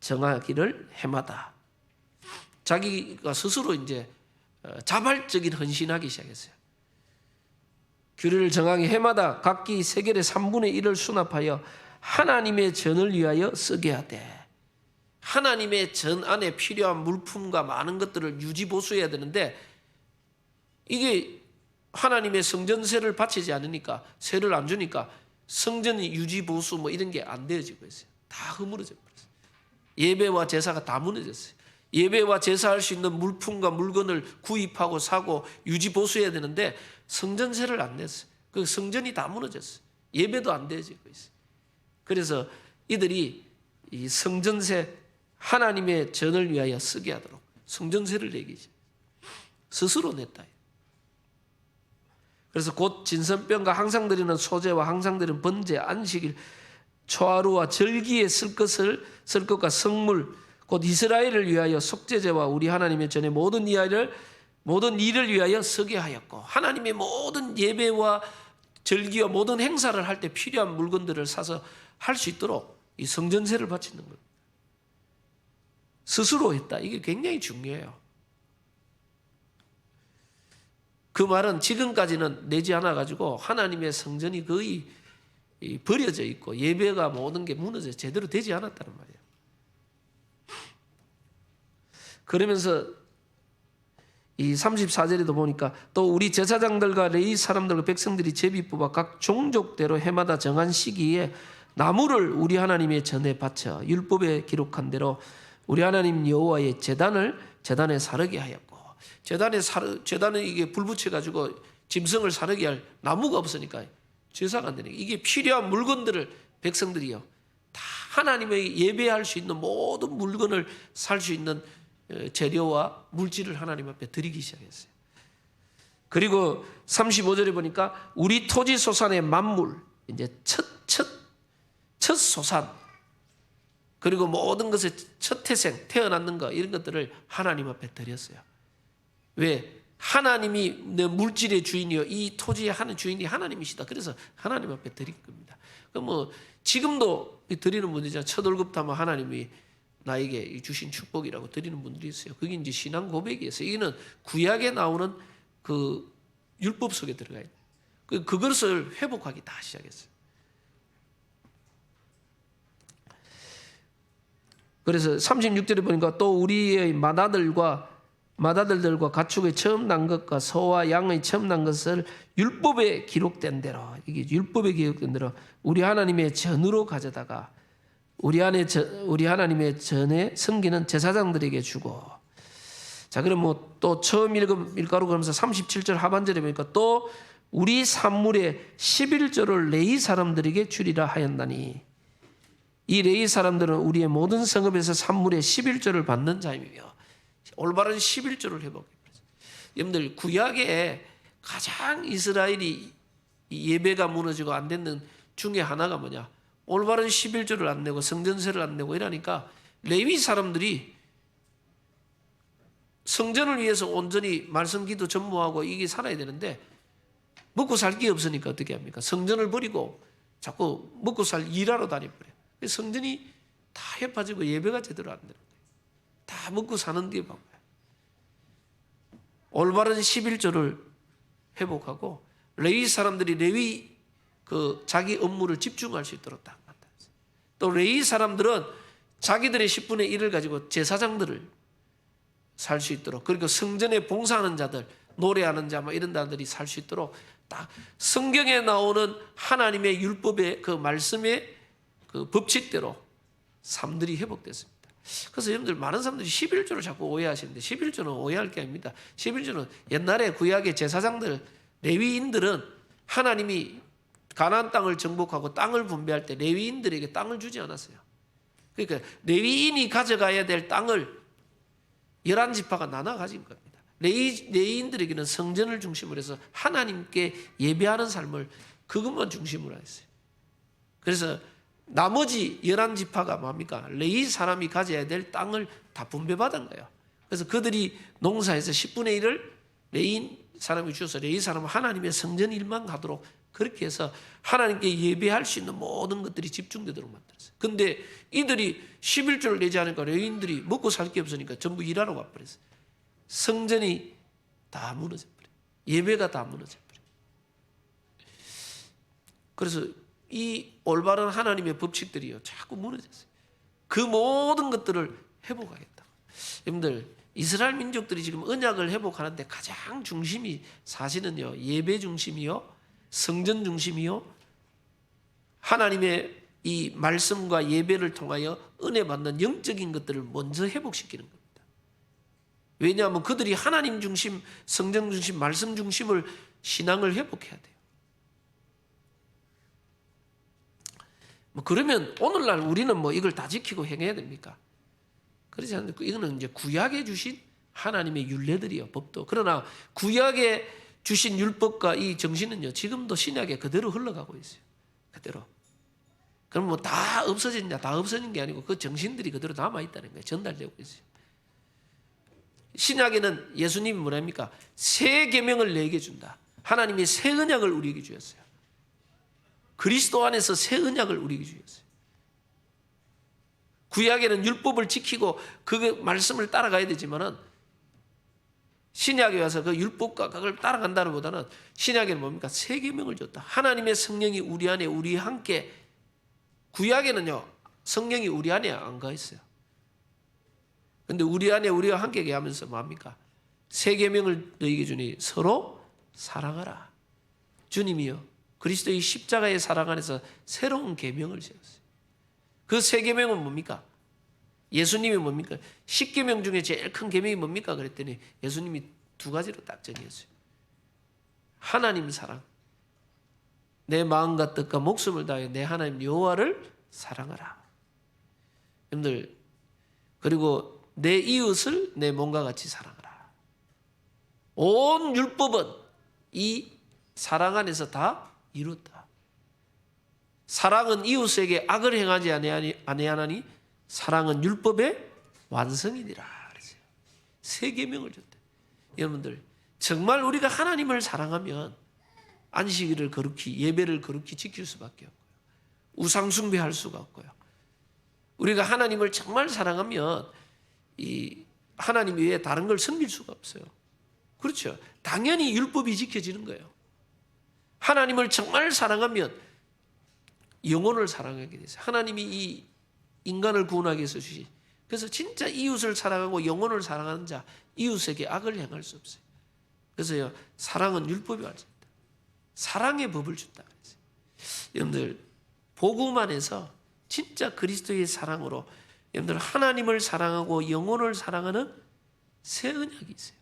정하기를 해마다, 자기가 스스로 이제 자발적인 헌신하기 시작했어요. 규례를 정하기 해마다 각기 세겔의 3분의 1을 수납하여 하나님의 전을 위하여 쓰게 하되, 하나님의 전 안에 필요한 물품과 많은 것들을 유지보수해야 되는데, 이게 하나님의 성전세를 바치지 않으니까, 세를 안 주니까 성전이 유지보수 뭐 이런 게 안 되어지고 있어요. 다 허물어져 버렸어요. 예배와 제사가 다 무너졌어요. 예배와 제사할 수 있는 물품과 물건을 구입하고 사고 유지보수해야 되는데 성전세를 안 냈어요. 그 성전이 다 무너졌어요. 예배도 안 되어지고 있어요. 그래서 이들이 이 성전세, 하나님의 전을 위하여 쓰게 하도록 성전세를 내기 스스로 냈다. 그래서 곧 진선병과 항상 드리는 소제와 항상 드리는 번제, 안식일, 초하루와 절기에 쓸 것과 성물, 곧 이스라엘을 위하여 속죄제와 우리 하나님의 전에 모든 일을 위하여 서게 하였고, 하나님의 모든 예배와 절기와 모든 행사를 할 때 필요한 물건들을 사서 할 수 있도록 이 성전세를 바치는 겁니다. 스스로 했다. 이게 굉장히 중요해요. 그 말은 지금까지는 내지 않아 가지고 하나님의 성전이 거의 버려져 있고 예배가 모든 게 무너져 제대로 되지 않았다는 말이에요. 그러면서 이 34절에도 보니까 또 우리 제사장들과 레위 사람들과 백성들이 제비 뽑아 각 종족대로 해마다 정한 시기에 나무를 우리 하나님의 전에 바쳐 율법에 기록한 대로 우리 하나님 여호와의 제단에 사르게 하였고, 제단에 이게 불 붙여 가지고 짐승을 사르게 할 나무가 없으니까 제사가 안 되니까 이게 필요한 물건들을 백성들이요 다 하나님의 예배할 수 있는 모든 물건을 살 수 있는 재료와 물질을 하나님 앞에 드리기 시작했어요. 그리고 35절에 보니까 우리 토지 소산의 만물, 이제 첫 소산, 그리고 모든 것의 첫 태생, 태어났는 것, 이런 것들을 하나님 앞에 드렸어요. 왜? 하나님이 내 물질의 주인이요, 이 토지의 하는 주인이 하나님이시다. 그래서 하나님 앞에 드릴 겁니다. 그럼 뭐 지금도 드리는 분들이잖아요. 첫 월급 타면 하나님이 나에게 주신 축복이라고 드리는 분들이 있어요. 그게 이제 신앙 고백이었어요. 이거는 구약에 나오는 그 율법 속에 들어가 있어요. 그것을 회복하기 다 시작했어요. 그래서 36절에 보니까 또 우리의 맏아들들과 가축의 처음 난 것과 소와 양의 처음 난 것을 율법에 기록된 대로, 이게 율법에 기록된 대로 우리 하나님의 전으로 가져다가 우리 하나님의 전에 섬기는 제사장들에게 주고. 자, 그럼 뭐 또 처음 일가로 그러면서 37절 하반절에 보니까 또 우리 산물의 11조를 레위 사람들에게 주리라 하였나니, 이 레위 사람들은 우리의 모든 성읍에서 산물의 11조를 받는 자이며 올바른 11조를 회복했어요. 여러분들, 구약에 가장 이스라엘이 예배가 무너지고 안 되는 중에 하나가 뭐냐? 올바른 11조를 안 내고 성전세를 안 내고 이러니까 레위 사람들이 성전을 위해서 온전히 말씀 기도 전무하고 이게 살아야 되는데 먹고 살 게 없으니까 어떻게 합니까? 성전을 버리고 자꾸 먹고 살 일하러 다녀버려요. 성전이 다 해파지고 예배가 제대로 안 되는 거예요. 다 먹고 사는 게 바빠요. 올바른 11조를 회복하고 레위 사람들이 레위 자기 업무를 집중할 수 있도록 딱 만들었어요. 또 레위 사람들은 자기들의 10분의 1을 가지고 제사장들을 살 수 있도록, 그리고 성전에 봉사하는 자들, 노래하는 자, 뭐 이런 자들이 살 수 있도록 딱 성경에 나오는 하나님의 율법의 그 말씀의 그 법칙대로 삶들이 회복됐습니다. 그래서 여러분들, 많은 사람들이 11조를 자꾸 오해하시는데 11조는 오해할 게 아닙니다. 11조는 옛날에 구약의 제사장들, 레위인들은 하나님이 가나안 땅을 정복하고 땅을 분배할 때 레위인들에게 땅을 주지 않았어요. 그러니까 레위인이 가져가야 될 땅을 11지파가 나눠 가진 겁니다. 레위인들에게는 성전을 중심으로 해서 하나님께 예배하는 삶을 그것만 중심으로 했어요. 그래서 나머지 11지파가 뭡니까? 레위 사람이 가져야 될 땅을 다 분배받은 거예요. 그래서 그들이 농사에서 10분의 1을 레위 사람이 주어서 레위 사람은 하나님의 성전 일만 가도록, 그렇게 해서 하나님께 예배할 수 있는 모든 것들이 집중되도록 만들었어요. 근데 이들이 11조를 내지 않으니까 레위인들이 먹고 살 게 없으니까 전부 일하러 가버렸어요. 성전이 다 무너져버려요. 예배가 다 무너져버려요. 그래서 이 올바른 하나님의 법칙들이요 자꾸 무너졌어요. 그 모든 것들을 회복하겠다. 여러분들, 이스라엘 민족들이 지금 언약을 회복하는데 가장 중심이 사실은요 예배 중심이요, 성전 중심이요, 하나님의 이 말씀과 예배를 통하여 은혜 받는 영적인 것들을 먼저 회복시키는 겁니다. 왜냐하면 그들이 하나님 중심, 성전 중심, 말씀 중심을 신앙을 회복해야 돼요. 뭐 그러면 오늘날 우리는 뭐 이걸 다 지키고 행해야 됩니까? 그렇지 않습니까? 이거는 이제 구약에 주신 하나님의 율례들이요, 법도. 그러나 구약에 주신 율법과 이 정신은요 지금도 신약에 그대로 흘러가고 있어요. 그대로. 그럼 뭐 다 없어졌냐? 다 없어진 게 아니고 그 정신들이 그대로 남아있다는 거예요. 전달되고 있어요. 신약에는 예수님이 뭐랍니까? 새 계명을 내게 준다. 하나님이 새 언약을 우리에게 주셨어요. 그리스도 안에서 새 언약을 우리에게 주셨어요. 구약에는 율법을 지키고 그 말씀을 따라가야 되지만은 신약에 와서 그 율법과 그걸 따라간다는 보다는 신약에는 뭡니까? 새 계명을 줬다. 하나님의 성령이 우리 안에 우리 함께, 구약에는요 성령이 우리 안에 안 가 있어요. 근데 우리 안에 우리와 함께 하면서 뭡니까? 새 계명을 너희에게 주니 서로 사랑하라. 주님이요 그리스도의 십자가의 사랑 안에서 새로운 계명을 세웠어요. 그 새 계명은 뭡니까? 예수님이 뭡니까? 10계명 중에 제일 큰 계명이 뭡니까? 그랬더니 예수님이 두 가지로 딱 정했어요. 하나님 사랑, 내 마음과 뜻과 목숨을 다해 내 하나님 여호와를 사랑하라. 여러분들, 그리고 내 이웃을 내 몸과 같이 사랑하라. 온 율법은 이 사랑 안에서 다 이뤘다. 사랑은 이웃에게 악을 행하지 아니하나니 사랑은 율법의 완성이니라. 새 계명을 줬대. 여러분들, 정말 우리가 하나님을 사랑하면 안식일을 거룩히, 예배를 거룩히 지킬 수밖에 없고요. 우상 숭배할 수가 없고요. 우리가 하나님을 정말 사랑하면 이 하나님 외에 다른 걸 섬길 수가 없어요. 그렇죠. 당연히 율법이 지켜지는 거예요. 하나님을 정말 사랑하면 영혼을 사랑하게 돼서 하나님이 이 인간을 구원하기 위해서 주시. 그래서 진짜 이웃을 사랑하고 영혼을 사랑하는 자, 이웃에게 악을 행할 수 없어요. 그래서요, 사랑은 율법이 완성다. 사랑의 법을 준다. 여러분들, 복음 안에서 진짜 그리스도의 사랑으로 여러분들 하나님을 사랑하고 영혼을 사랑하는 새 언약이 있어요.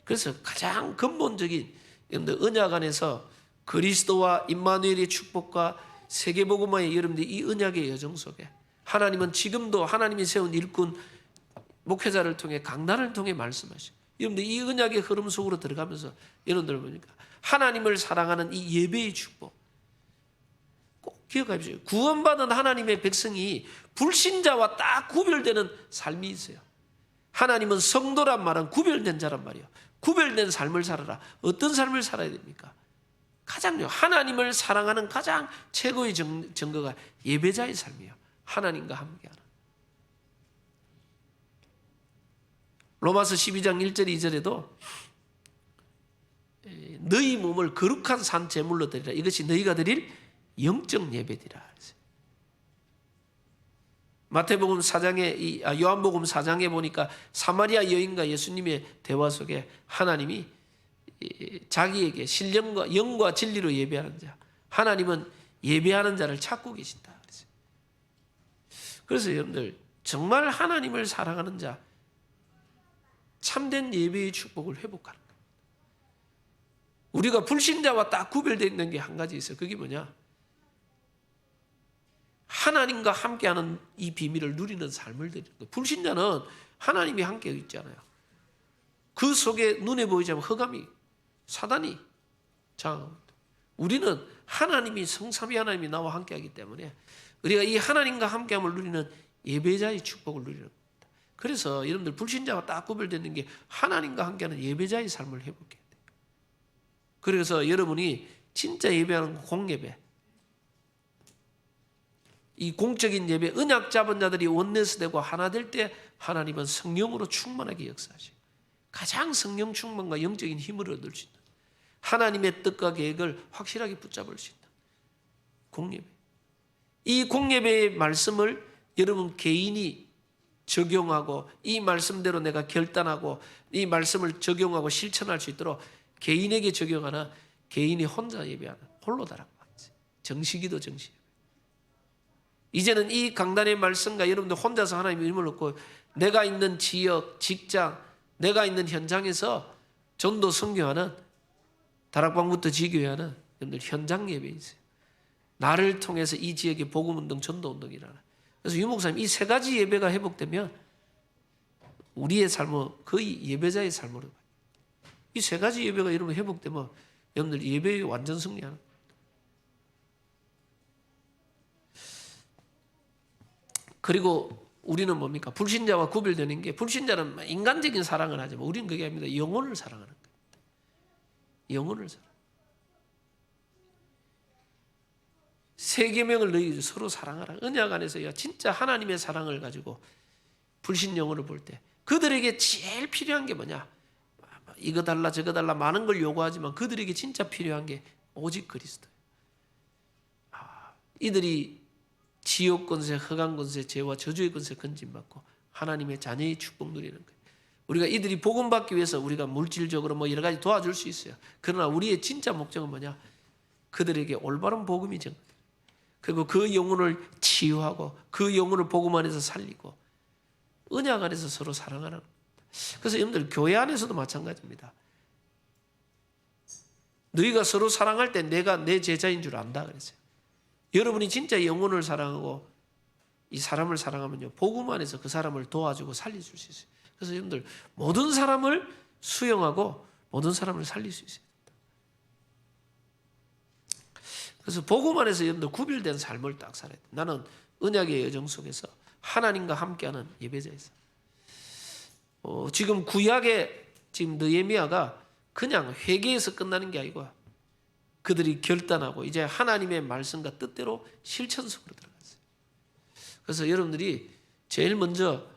그래서 가장 근본적인 여러분들 언약 안에서 그리스도와 임마누엘의 축복과 세계복음화의 여러분들 이 언약의 여정 속에 하나님은 지금도 하나님이 세운 일꾼 목회자를 통해 강단을 통해 말씀하시고, 여러분들 이 언약의 흐름 속으로 들어가면서 여러분들 보니까 하나님을 사랑하는 이 예배의 축복 꼭 기억하십시오. 구원받은 하나님의 백성이 불신자와 딱 구별되는 삶이 있어요. 하나님은 성도란 말은 구별된 자란 말이에요. 구별된 삶을 살아라. 어떤 삶을 살아야 됩니까? 가장요, 하나님을 사랑하는 가장 최고의 증거가 예배자의 삶이에요. 하나님과 함께하는. 로마서 12장 1절 2절에도 너희 몸을 거룩한 산 제물로 드리라. 이것이 너희가 드릴 영적 예배디라. 마태복음 4장에 요한복음 4장에 보니까 사마리아 여인과 예수님의 대화 속에 하나님이 자기에게 신령과 영과 진리로 예배하는 자, 하나님은 예배하는 자를 찾고 계신다. 그래서 여러분들 정말 하나님을 사랑하는 자, 참된 예배의 축복을 회복하는 거예요. 우리가 불신자와 딱 구별되어 있는 게 한 가지 있어요. 그게 뭐냐? 하나님과 함께하는 이 비밀을 누리는 삶을 드리는 거예요. 불신자는 하나님이 함께 있잖아요. 그 속에 눈에 보이지 않는 흑암이, 사단이 장악합니다. 우리는 하나님이, 성삼위 하나님이 나와 함께하기 때문에 우리가 이 하나님과 함께함을 누리는 예배자의 축복을 누리는 겁니다. 그래서 여러분들 불신자와 딱 구별되는 게 하나님과 함께하는 예배자의 삶을 회복해야 돼요. 그래서 여러분이 진짜 예배하는 공예배, 이 공적인 예배, 언약 잡은 자들이 원내스 되고 하나 될 때 하나님은 성령으로 충만하게 역사하시고 가장 성령 충만과 영적인 힘을 얻을 수 있는, 하나님의 뜻과 계획을 확실하게 붙잡을 수 있는 공예배. 이 공예배의 말씀을 여러분 개인이 적용하고 이 말씀대로 내가 결단하고 이 말씀을 적용하고 실천할 수 있도록 개인에게 적용하나 개인이 혼자 예배하는 홀로 다락방, 정식이도 정식. 이제는 이 강단의 말씀과 여러분들 혼자서 하나님의 이름을 얻고 내가 있는 지역, 직장, 내가 있는 현장에서 전도 선교하는, 다락방부터 지교회하는 여러분들 현장 예배에 있어요. 나를 통해서 이 지역의 복음운동, 전도운동이 일어나. 그래서 유 목사님 이 세 가지 예배가 회복되면 우리의 삶은 거의 예배자의 삶으로 가요. 이 세 가지 예배가 여러분 회복되면 여러분들 예배의 완전 승리하는. 그리고 우리는 뭡니까? 불신자와 구별되는 게, 불신자는 인간적인 사랑을 하지만 우리는 그게 아닙니다. 영혼을 사랑하는 겁니다. 영혼을 사랑. 세 계명을 너희 서로 사랑하라. 언약 안에서 진짜 하나님의 사랑을 가지고 불신 영혼을 볼 때 그들에게 제일 필요한 게 뭐냐? 이거 달라 저거 달라 많은 걸 요구하지만 그들에게 진짜 필요한 게 오직 그리스도예요. 이들이 지옥 권세, 흑암 권세, 죄와 저주의 권세 건진받고 하나님의 자녀의 축복 누리는 거예요. 우리가 이들이 복음 받기 위해서 우리가 물질적으로 뭐 여러 가지 도와줄 수 있어요. 그러나 우리의 진짜 목적은 뭐냐? 그들에게 올바른 복음이 전, 그리고 그 영혼을 치유하고 그 영혼을 복음 안에서 살리고 언약 안에서 서로 사랑하는 겁니다. 그래서 여러분들 교회 안에서도 마찬가지입니다. 너희가 서로 사랑할 때 내가 내 제자인 줄 안다 그랬어요. 여러분이 진짜 영혼을 사랑하고 이 사람을 사랑하면요, 복음 안에서 그 사람을 도와주고 살려줄 수 있어요. 그래서 여러분들 모든 사람을 수용하고 모든 사람을 살릴 수 있어요. 그래서 복음 안에서 여러분들 구별된 삶을 딱 살아야 돼요. 나는 언약의 여정 속에서 하나님과 함께하는 예배자였어. 지금 구약의 지금 느헤미야가 그냥 회개에서 끝나는 게 아니고 그들이 결단하고 이제 하나님의 말씀과 뜻대로 실천 속으로 들어갔어요. 그래서 여러분들이 제일 먼저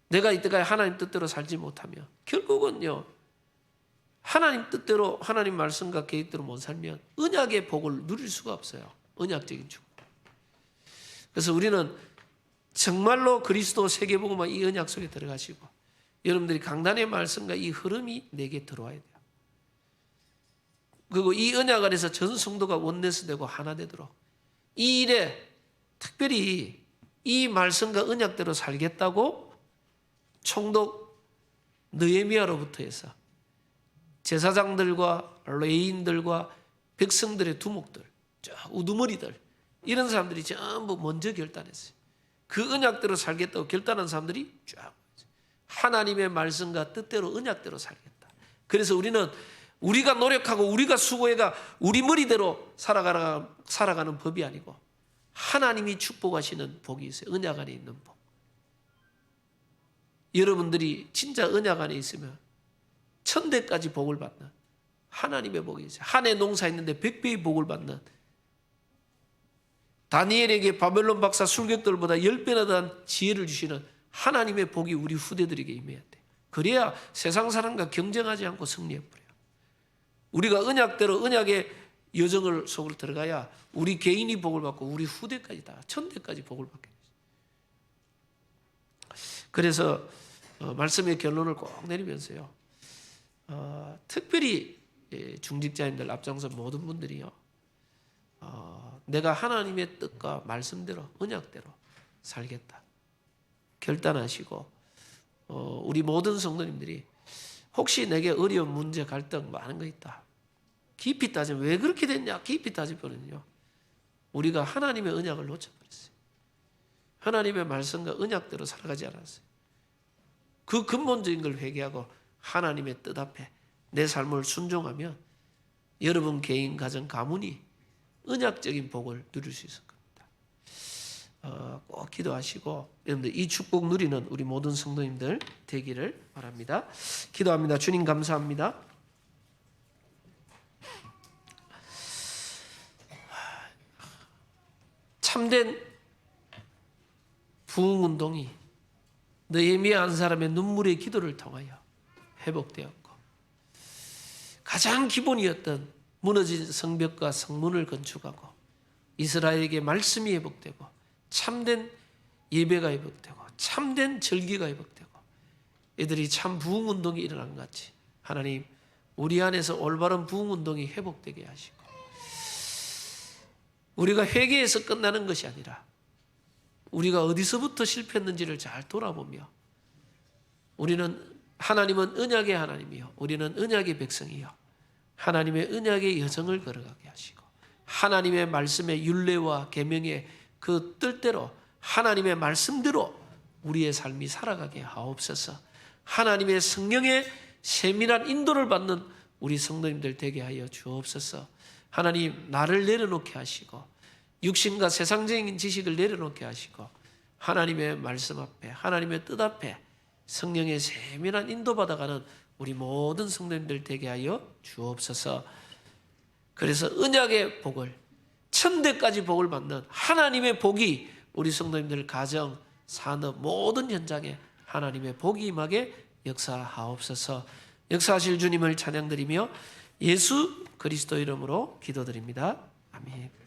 내가 이때까지 하나님 뜻대로 살지 못하면 결국은요, 하나님 뜻대로 하나님 말씀과 계획대로 못 살면 언약의 복을 누릴 수가 없어요. 언약적인 축복. 그래서 우리는 정말로 그리스도 세계복음화 이 언약 속에 들어가시고 여러분들이 강단의 말씀과 이 흐름이 내게 들어와야 돼요. 그리고 이 언약 안에서 전 성도가 원내스 되고 하나 되도록 이 일에 특별히 이 말씀과 언약대로 살겠다고 총독 느헤미야로부터 해서 제사장들과 레위인들과 백성들의 두목들, 우두머리들 이런 사람들이 전부 먼저 결단했어요. 그 언약대로 살겠다고 결단한 사람들이 쫙 하나님의 말씀과 뜻대로 언약대로 살겠다. 그래서 우리는 우리가 노력하고 우리가 수고해가 우리 머리대로 살아가는 법이 아니고 하나님이 축복하시는 복이 있어요. 언약 안에 있는 복. 여러분들이 진짜 언약 안에 있으면 천대까지 복을 받는 하나님의 복이 있어요. 한 해 농사했는데 100배의 복을 받는, 다니엘에게 바벨론 박사 술객들보다 10배나 더한 지혜를 주시는 하나님의 복이 우리 후대들에게 임해야 돼. 그래야 세상 사람과 경쟁하지 않고 승리해버려요. 우리가 언약대로 언약의 여정을 속으로 들어가야 우리 개인이 복을 받고 우리 후대까지 다 천대까지 복을 받게 돼요. 그래서 말씀의 결론을 꼭 내리면서요, 특별히 중직자님들 앞장서 모든 분들이요, 내가 하나님의 뜻과 말씀대로 언약대로 살겠다 결단하시고, 우리 모든 성도님들이 혹시 내게 어려운 문제, 갈등 많은 거 있다, 깊이 따지면 왜 그렇게 됐냐, 깊이 따지면요, 우리가 하나님의 언약을 놓쳐버렸어요. 하나님의 말씀과 언약대로 살아가지 않았어요. 그 근본적인 걸 회개하고 하나님의 뜻 앞에 내 삶을 순종하면 여러분 개인, 가정, 가문이 언약적인 복을 누릴 수 있을 겁니다. 꼭 기도하시고 여러분들 이 축복 누리는 우리 모든 성도님들 되기를 바랍니다. 기도합니다. 주님 감사합니다. 참된 부흥운동이 느헤미야 한 사람의 눈물의 기도를 통하여 회복되었고, 가장 기본이었던 무너진 성벽과 성문을 건축하고 이스라엘에게 말씀이 회복되고 참된 예배가 회복되고 참된 절기가 회복되고 이들이 참 부흥운동이 일어난 것 같이 하나님 우리 안에서 올바른 부흥운동이 회복되게 하시고, 우리가 회개에서 끝나는 것이 아니라 우리가 어디서부터 실패했는지를 잘 돌아보며, 하나님은 언약의 하나님이요, 우리는 언약의 백성이요, 하나님의 언약의 여정을 걸어가게 하시고 하나님의 말씀의 율례와 계명의 그 뜻대로 하나님의 말씀대로 우리의 삶이 살아가게 하옵소서. 하나님의 성령의 세밀한 인도를 받는 우리 성도님들 되게 하여 주옵소서. 하나님, 나를 내려놓게 하시고 육신과 세상적인 지식을 내려놓게 하시고 하나님의 말씀 앞에, 하나님의 뜻 앞에 성령의 세밀한 인도받아가는 우리 모든 성도님들 되게 하여 주옵소서. 그래서 언약의 복을, 천대까지 복을 받는 하나님의 복이 우리 성도님들 가정, 산업 모든 현장에 하나님의 복이 임하게 역사하옵소서. 역사하실 주님을 찬양드리며 예수 그리스도 이름으로 기도드립니다. 아멘.